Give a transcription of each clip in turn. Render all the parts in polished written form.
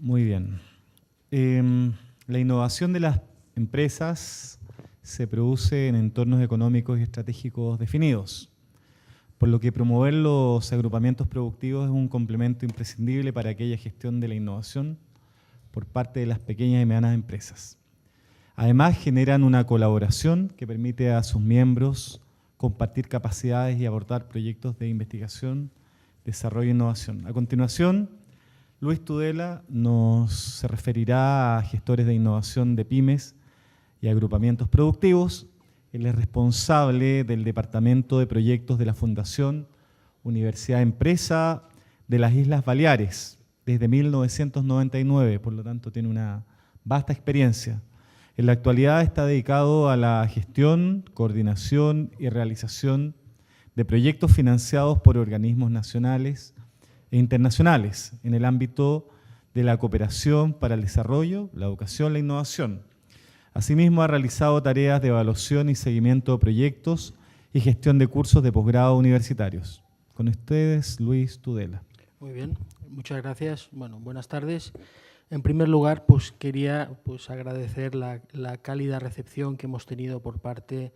Muy bien. La innovación de las empresas se produce en entornos económicos y estratégicos definidos, por lo que promover los agrupamientos productivos es un complemento imprescindible para aquella gestión de la innovación por parte de las pequeñas y medianas empresas. Además, generan una colaboración que permite a sus miembros compartir capacidades y abordar proyectos de investigación, desarrollo e innovación. A continuación, Luis Tudela se referirá a gestores de innovación de pymes y agrupamientos productivos. Él es responsable del Departamento de Proyectos de la Fundación Universidad Empresa de las Islas Baleares desde 1999, por lo tanto tiene una vasta experiencia. En la actualidad está dedicado a la gestión, coordinación y realización de proyectos financiados por organismos nacionales e internacionales en el ámbito de la cooperación para el desarrollo, la educación y la innovación. Asimismo, ha realizado tareas de evaluación y seguimiento de proyectos y gestión de cursos de posgrado universitarios. Con ustedes, Luis Tudela. Muy bien, muchas gracias. Bueno, buenas tardes. En primer lugar, pues quería agradecer la cálida recepción que hemos tenido por parte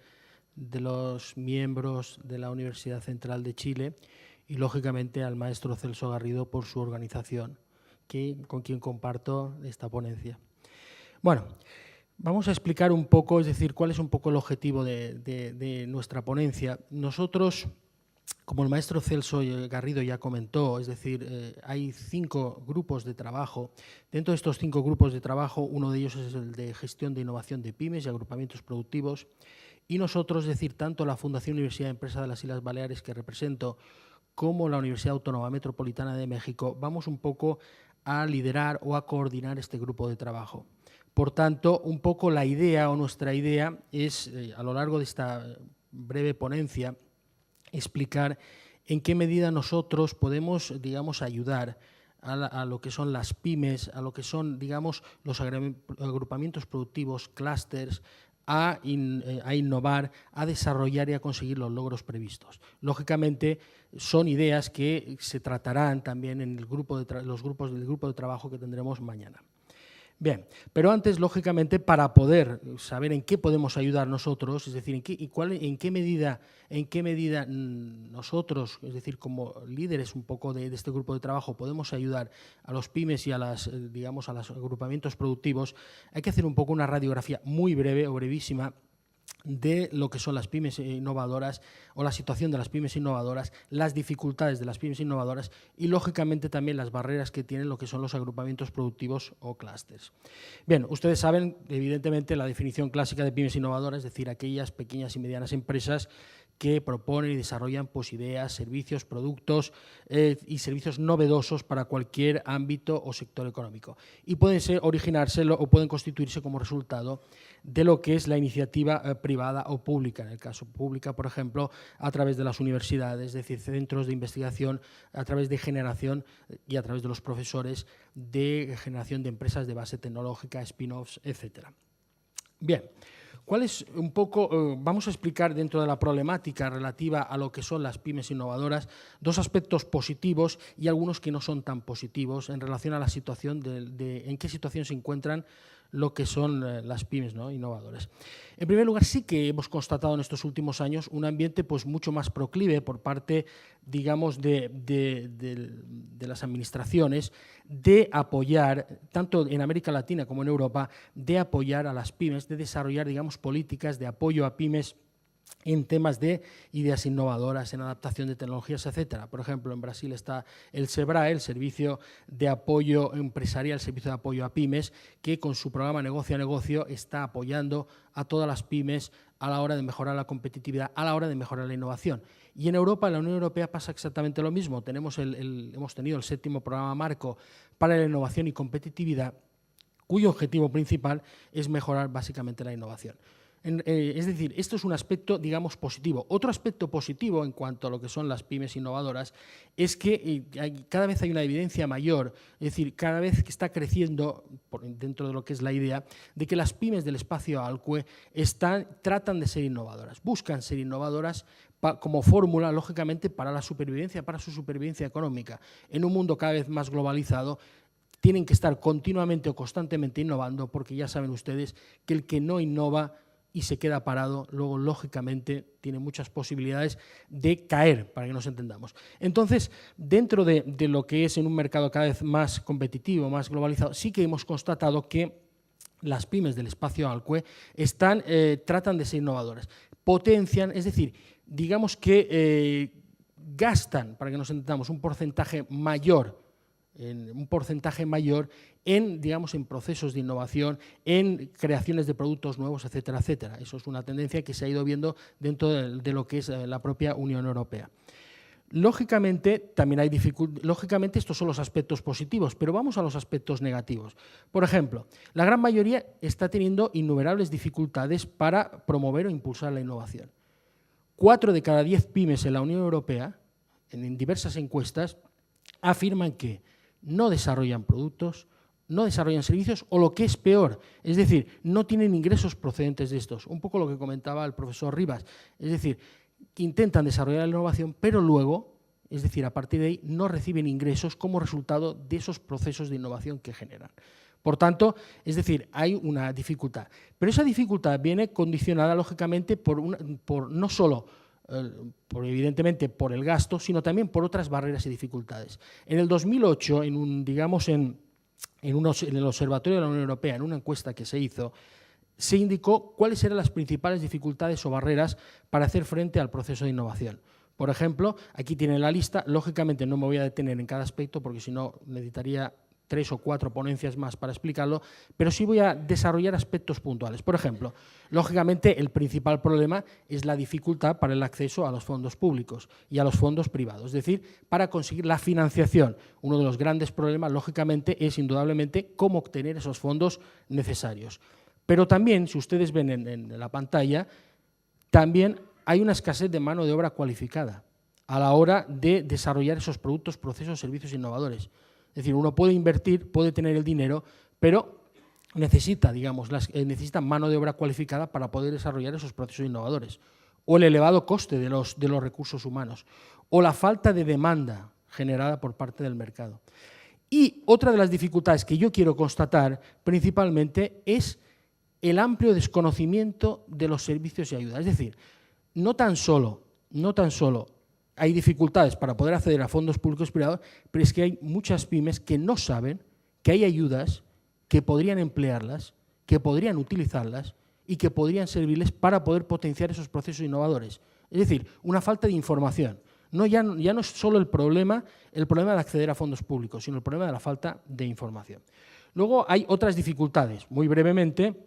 de los miembros de la Universidad Central de Chile y, lógicamente, al maestro Celso Garrido por su organización, con quien comparto esta ponencia. Bueno, vamos a explicar un poco, es decir, cuál es un poco el objetivo de nuestra ponencia. Nosotros, como el maestro Celso Garrido ya comentó, es decir, hay 5 grupos de trabajo. Dentro de estos 5 grupos de trabajo, uno de ellos es el de gestión de innovación de pymes y agrupamientos productivos. Y nosotros, es decir, tanto la Fundación Universidad de Empresa de las Islas Baleares, que represento, como la Universidad Autónoma Metropolitana de México, vamos un poco a liderar o a coordinar este grupo de trabajo. Por tanto, un poco la idea o nuestra idea es, a lo largo de esta breve ponencia, explicar en qué medida nosotros podemos, digamos, ayudar a lo que son las pymes, a lo que son, digamos, los agrupamientos productivos, clústeres, a innovar, a desarrollar y a conseguir los logros previstos. Lógicamente, son ideas que se tratarán también en los grupos del grupo de trabajo que tendremos mañana. Bien, pero antes, lógicamente, para poder saber en qué podemos ayudar nosotros, es decir, en qué medida nosotros, es decir, como líderes un poco de este grupo de trabajo, podemos ayudar a los pymes y a digamos, a los agrupamientos productivos, hay que hacer un poco una radiografía muy breve o brevísima de lo que son las pymes innovadoras o la situación de las pymes innovadoras, las dificultades de las pymes innovadoras y, lógicamente, también las barreras que tienen lo que son los agrupamientos productivos o clústeres. Bien, ustedes saben, evidentemente, la definición clásica de pymes innovadoras, es decir, aquellas pequeñas y medianas empresas que proponen y desarrollan ideas, servicios, productos y servicios novedosos para cualquier ámbito o sector económico. Y pueden originarse o pueden constituirse como resultado de lo que es la iniciativa privada o pública. En el caso pública, por ejemplo, a través de las universidades, es decir, centros de investigación, a través de generación y a través de los profesores de generación de empresas de base tecnológica, spin-offs, etcétera. Bien. ¿Cuál es un poco, vamos a explicar dentro de la problemática relativa a lo que son las pymes innovadoras, 2 aspectos positivos y algunos que no son tan positivos en relación a la situación en qué situación se encuentran lo que son las pymes, ¿no?, innovadoras. En primer lugar, sí que hemos constatado en estos últimos años un ambiente pues mucho más proclive por parte, digamos, de las administraciones de apoyar, tanto en América Latina como en Europa, de apoyar a las pymes, de desarrollar, digamos, políticas de apoyo a pymes en temas de ideas innovadoras, en adaptación de tecnologías, etcétera. Por ejemplo, en Brasil está el SEBRAE, el Servicio de Apoyo Empresarial, el Servicio de Apoyo a Pymes, que con su programa Negocio a Negocio está apoyando a todas las pymes a la hora de mejorar la competitividad, a la hora de mejorar la innovación. Y en Europa, en la Unión Europea, pasa exactamente lo mismo. Hemos tenido el 7º programa marco para la innovación y competitividad, cuyo objetivo principal es mejorar básicamente la innovación. Es decir, esto es un aspecto, digamos, positivo. Otro aspecto positivo en cuanto a lo que son las pymes innovadoras es que cada vez hay una evidencia mayor, es decir, cada vez que está creciendo, dentro de lo que es la idea, de que las pymes del espacio ALCUE tratan de ser innovadoras, buscan ser innovadoras como fórmula, lógicamente, para la supervivencia, para su supervivencia económica. En un mundo cada vez más globalizado, tienen que estar continuamente o constantemente innovando, porque ya saben ustedes que el que no innova y se queda parado, luego lógicamente tiene muchas posibilidades de caer, para que nos entendamos. Entonces, dentro de lo que es en un mercado cada vez más competitivo, más globalizado, sí que hemos constatado que las pymes del espacio Alcue tratan de ser innovadoras, potencian, es decir, digamos que gastan, para que nos entendamos, un porcentaje mayor en, digamos, en procesos de innovación, en creaciones de productos nuevos, etcétera, etcétera. Eso es una tendencia que se ha ido viendo dentro de lo que es la propia Unión Europea. Lógicamente, también hay lógicamente, estos son los aspectos positivos, pero vamos a los aspectos negativos. Por ejemplo, la gran mayoría está teniendo innumerables dificultades para promover o impulsar la innovación. 4 de cada 10 pymes en la Unión Europea, en diversas encuestas, afirman que no desarrollan productos, no desarrollan servicios o lo que es peor, es decir, no tienen ingresos procedentes de estos. Un poco lo que comentaba el profesor Rivas, es decir, intentan desarrollar la innovación, pero luego, es decir, a partir de ahí, no reciben ingresos como resultado de esos procesos de innovación que generan. Por tanto, es decir, hay una dificultad. Pero esa dificultad viene condicionada, lógicamente, no solo evidentemente por el gasto, sino también por otras barreras y dificultades. En el 2008, en el Observatorio de la Unión Europea, en una encuesta que se hizo, se indicó cuáles eran las principales dificultades o barreras para hacer frente al proceso de innovación. Por ejemplo, aquí tienen la lista, lógicamente no me voy a detener en cada aspecto porque si no necesitaría 3 o 4 ponencias más para explicarlo, pero sí voy a desarrollar aspectos puntuales. Por ejemplo, lógicamente el principal problema es la dificultad para el acceso a los fondos públicos y a los fondos privados, es decir, para conseguir la financiación. Uno de los grandes problemas, lógicamente, es indudablemente cómo obtener esos fondos necesarios. Pero también, si ustedes ven en la pantalla, también hay una escasez de mano de obra cualificada a la hora de desarrollar esos productos, procesos, servicios innovadores. Es decir, uno puede invertir, puede tener el dinero, pero necesita, digamos, necesita mano de obra cualificada para poder desarrollar esos procesos innovadores. O el elevado coste de los recursos humanos. O la falta de demanda generada por parte del mercado. Y otra de las dificultades que yo quiero constatar principalmente es el amplio desconocimiento de los servicios y ayudas. Es decir, no tan solo hay dificultades para poder acceder a fondos públicos y privados, pero es que hay muchas pymes que no saben que hay ayudas que podrían emplearlas, que podrían utilizarlas y que podrían servirles para poder potenciar esos procesos innovadores. Es decir, una falta de información. Ya no es solo el problema de acceder a fondos públicos, sino el problema de la falta de información. Luego hay otras dificultades, muy brevemente,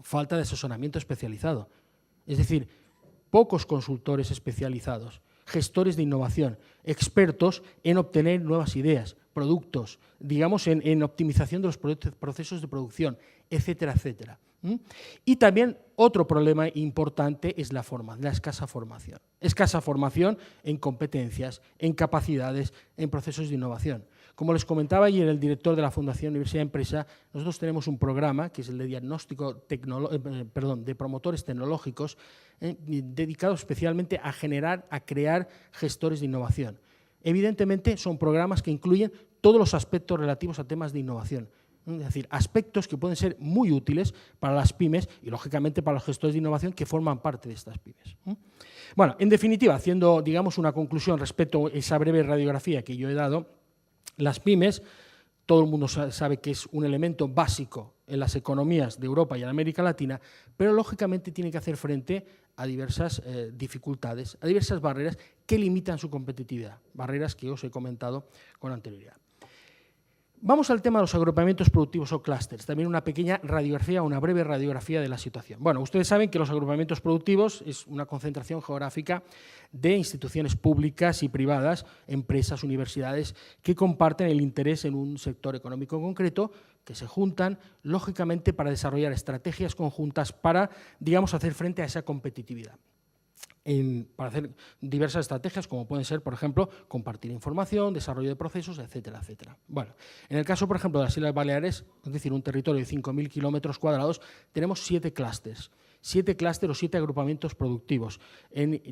falta de asesoramiento especializado. Es decir, pocos consultores especializados, gestores de innovación, expertos en obtener nuevas ideas, productos, digamos, en optimización de los procesos de producción, etcétera, etcétera. Y también otro problema importante es la escasa formación. Escasa formación en competencias, en capacidades, en procesos de innovación. Como les comentaba ayer el director de la Fundación Universidad Empresa, nosotros tenemos un programa que es el de diagnóstico de promotores tecnológicos dedicado especialmente a crear gestores de innovación. Evidentemente son programas que incluyen todos los aspectos relativos a temas de innovación. Es decir, aspectos que pueden ser muy útiles para las pymes y, lógicamente, para los gestores de innovación que forman parte de estas pymes. Bueno, en definitiva, haciendo, digamos, una conclusión respecto a esa breve radiografía que yo he dado, las pymes, todo el mundo sabe que es un elemento básico en las economías de Europa y en América Latina, pero, lógicamente, tienen que hacer frente a diversas dificultades, a diversas barreras que limitan su competitividad, barreras que os he comentado con anterioridad. Vamos al tema de los agrupamientos productivos o clústeres, también una pequeña radiografía, una breve radiografía de la situación. Bueno, ustedes saben que los agrupamientos productivos es una concentración geográfica de instituciones públicas y privadas, empresas, universidades, que comparten el interés en un sector económico concreto, que se juntan, lógicamente, para desarrollar estrategias conjuntas para, digamos, hacer frente a esa competitividad. Para hacer diversas estrategias, como pueden ser, por ejemplo, compartir información, desarrollo de procesos, etcétera, etcétera. Bueno, en el caso, por ejemplo, de las Islas Baleares, es decir, un territorio de 5.000 kilómetros cuadrados, tenemos 7 clústeres. 7 clústeres o 7 agrupamientos productivos.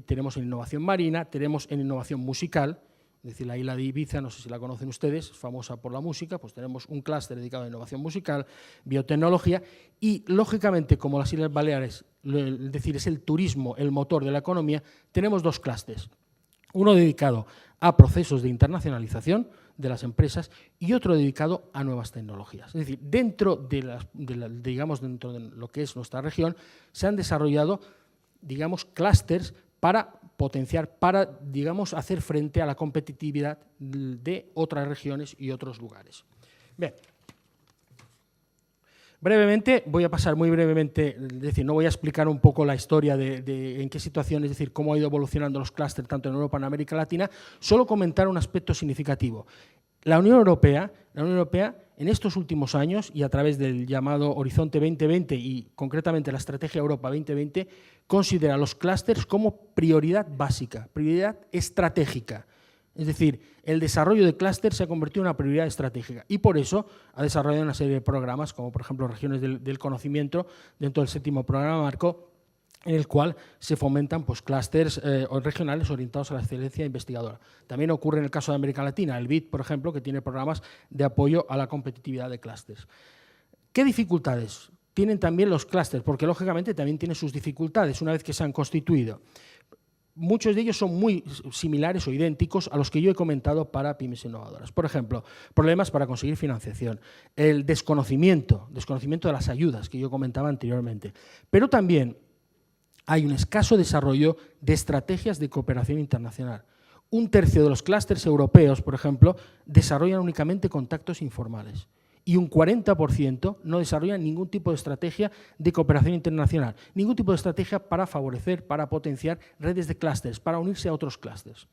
Tenemos en innovación marina, tenemos en innovación musical, Es decir, la isla de Ibiza, no sé si la conocen ustedes, es famosa por la música, pues tenemos un clúster dedicado a innovación musical, biotecnología y, lógicamente, como las Islas Baleares, es decir, es el turismo el motor de la economía, tenemos dos clústeres. Uno dedicado a procesos de internacionalización de las empresas y otro dedicado a nuevas tecnologías. Es decir, dentro de lo que es nuestra región se han desarrollado, digamos, clústeres para potenciar, para, digamos, hacer frente a la competitividad de otras regiones y otros lugares. Bien. Brevemente, voy a pasar muy brevemente, es decir, no voy a explicar un poco la historia de en qué situación, es decir, cómo ha ido evolucionando los clústeres tanto en Europa como en América Latina, solo comentar un aspecto significativo. La Unión Europea en estos últimos años y a través del llamado Horizonte 2020 y concretamente la Estrategia Europa 2020, considera los clústeres como prioridad básica, prioridad estratégica. Es decir, el desarrollo de clústeres se ha convertido en una prioridad estratégica y por eso ha desarrollado una serie de programas, como por ejemplo Regiones del Conocimiento, dentro del 7º programa marco, en el cual se fomentan pues, clústeres regionales orientados a la excelencia investigadora. También ocurre en el caso de América Latina, el BID, por ejemplo, que tiene programas de apoyo a la competitividad de clústeres. ¿Qué dificultades tienen también los clústeres? Porque, lógicamente, también tienen sus dificultades una vez que se han constituido. Muchos de ellos son muy similares o idénticos a los que yo he comentado para pymes innovadoras. Por ejemplo, problemas para conseguir financiación, el desconocimiento de las ayudas que yo comentaba anteriormente, pero también hay un escaso desarrollo de estrategias de cooperación internacional. Un tercio de los clústeres europeos, por ejemplo, desarrollan únicamente contactos informales y un 40% no desarrollan ningún tipo de estrategia de cooperación internacional, ningún tipo de estrategia para favorecer, para potenciar redes de clústeres, para unirse a otros clústeres.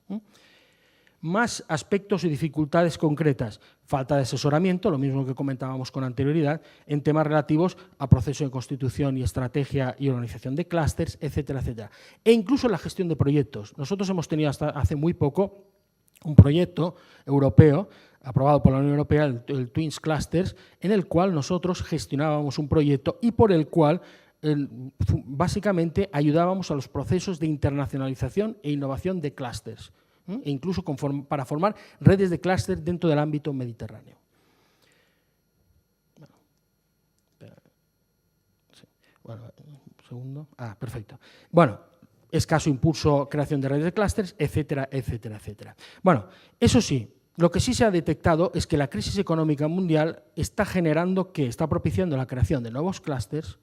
Más aspectos y dificultades concretas, falta de asesoramiento, lo mismo que comentábamos con anterioridad, en temas relativos a proceso de constitución y estrategia y organización de clústeres, etcétera, etcétera. E incluso la gestión de proyectos. Nosotros hemos tenido hasta hace muy poco un proyecto europeo aprobado por la Unión Europea, el Twins Clusters, en el cual nosotros gestionábamos un proyecto y por el cual básicamente ayudábamos a los procesos de internacionalización e innovación de clústeres, e incluso para formar redes de clúster dentro del ámbito mediterráneo. Bueno, un segundo. Perfecto. Bueno, escaso impulso, creación de redes de clústeres, etcétera, etcétera, etcétera. Bueno, eso sí, lo que sí se ha detectado es que la crisis económica mundial está generando que está propiciando la creación de nuevos clústeres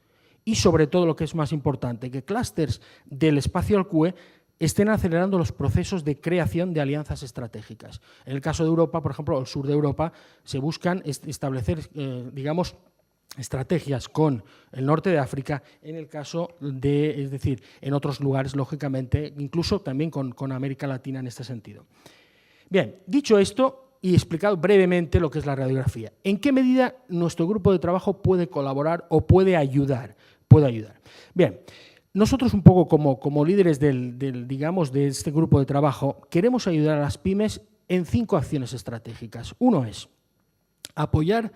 y, sobre todo, lo que es más importante, que clústeres del espacio al CUE estén acelerando los procesos de creación de alianzas estratégicas. En el caso de Europa, por ejemplo, el sur de Europa, se buscan establecer, digamos, estrategias con el norte de África, en el caso de, es decir, en otros lugares, lógicamente, incluso también con América Latina en este sentido. Bien, dicho esto y explicado brevemente lo que es la radiografía, ¿en qué medida nuestro grupo de trabajo puede colaborar o puede ayudar? Puede ayudar. Bien. Nosotros un poco como líderes digamos, de este grupo de trabajo queremos ayudar a las pymes en 5 acciones estratégicas. Uno es apoyar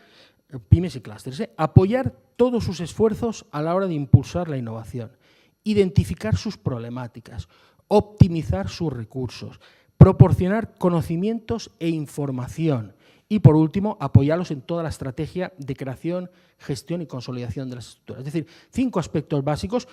pymes y clústeres, apoyar todos sus esfuerzos a la hora de impulsar la innovación, identificar sus problemáticas, optimizar sus recursos, proporcionar conocimientos e información y, por último, apoyarlos en toda la estrategia de creación, gestión y consolidación de las estructuras. Es decir, 5 aspectos básicos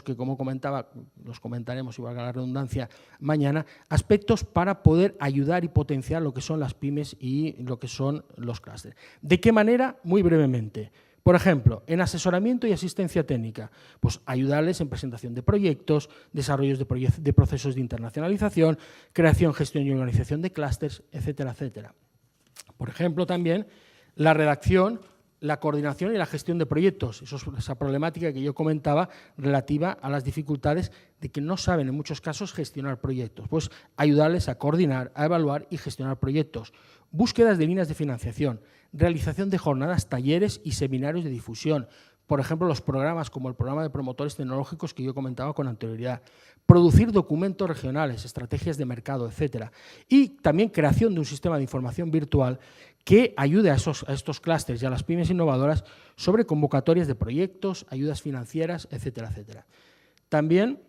que, como comentaba, los comentaremos, y valga la redundancia, mañana, aspectos para poder ayudar y potenciar lo que son las pymes y lo que son los clústeres. ¿De qué manera? Muy brevemente. Por ejemplo, en asesoramiento y asistencia técnica, pues ayudarles en presentación de proyectos, desarrollos de procesos de internacionalización, creación, gestión y organización de clústeres, etcétera, etcétera. Por ejemplo, también la redacción, la coordinación y la gestión de proyectos. Esa problemática que yo comentaba relativa a las dificultades de que no saben en muchos casos gestionar proyectos. Pues ayudarles a coordinar, a evaluar y gestionar proyectos. Búsquedas de líneas de financiación, realización de jornadas, talleres y seminarios de difusión. Por ejemplo, los programas como el programa de promotores tecnológicos que yo comentaba con anterioridad. Producir documentos regionales, estrategias de mercado, etcétera. Y también creación de un sistema de información virtual que ayude a estos clústeres y a las pymes innovadoras sobre convocatorias de proyectos, ayudas financieras, etcétera, etcétera. También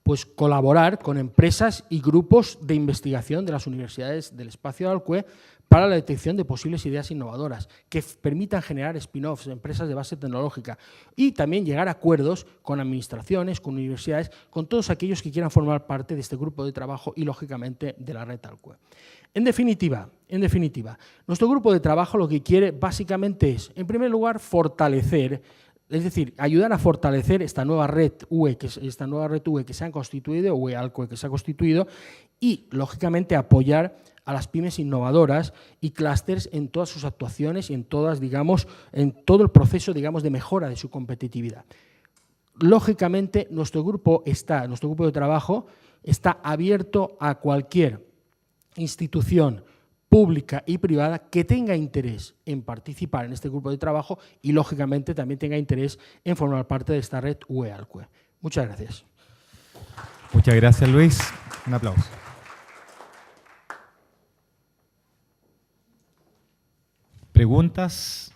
pues colaborar con empresas y grupos de investigación de las universidades del espacio de Alcue para la detección de posibles ideas innovadoras que permitan generar spin-offs, empresas de base tecnológica, y también llegar a acuerdos con administraciones, con universidades, con todos aquellos que quieran formar parte de este grupo de trabajo y, lógicamente, de la red Alcue. En definitiva, nuestro grupo de trabajo lo que quiere básicamente es, en primer lugar, fortalecer, es decir, ayudar a fortalecer esta nueva red UE que se ha constituido, UE Alcue que se ha constituido, y, lógicamente, apoyar a las pymes innovadoras y clústeres en todas sus actuaciones y en todas, digamos, en todo el proceso, digamos, de mejora de su competitividad. Lógicamente, nuestro grupo de trabajo está abierto a cualquier institución pública y privada que tenga interés en participar en este grupo de trabajo y, lógicamente, también tenga interés en formar parte de esta red UE Alcue. Muchas gracias. Muchas gracias, Luis. Un aplauso. ¿Preguntas?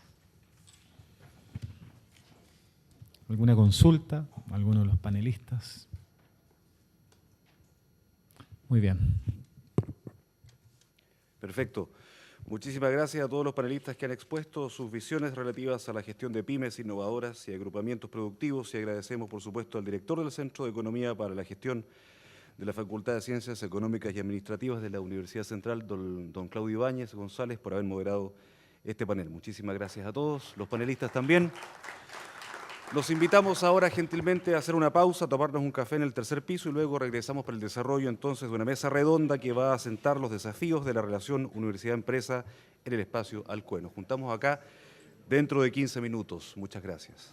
¿Alguna consulta? ¿Alguno de los panelistas? Muy bien. Perfecto. Muchísimas gracias a todos los panelistas que han expuesto sus visiones relativas a la gestión de pymes innovadoras y agrupamientos productivos, y agradecemos, por supuesto, al director del Centro de Economía para la Gestión de la Facultad de Ciencias Económicas y Administrativas de la Universidad Central, don Claudio Ibáñez González, por haber moderado este panel. Muchísimas gracias a todos, los panelistas también. Los invitamos ahora gentilmente a hacer una pausa, a tomarnos un café en el tercer piso y luego regresamos para el desarrollo entonces de una mesa redonda que va a sentar los desafíos de la relación universidad-empresa en el espacio Alcue. Nos juntamos acá dentro de 15 minutos. Muchas gracias.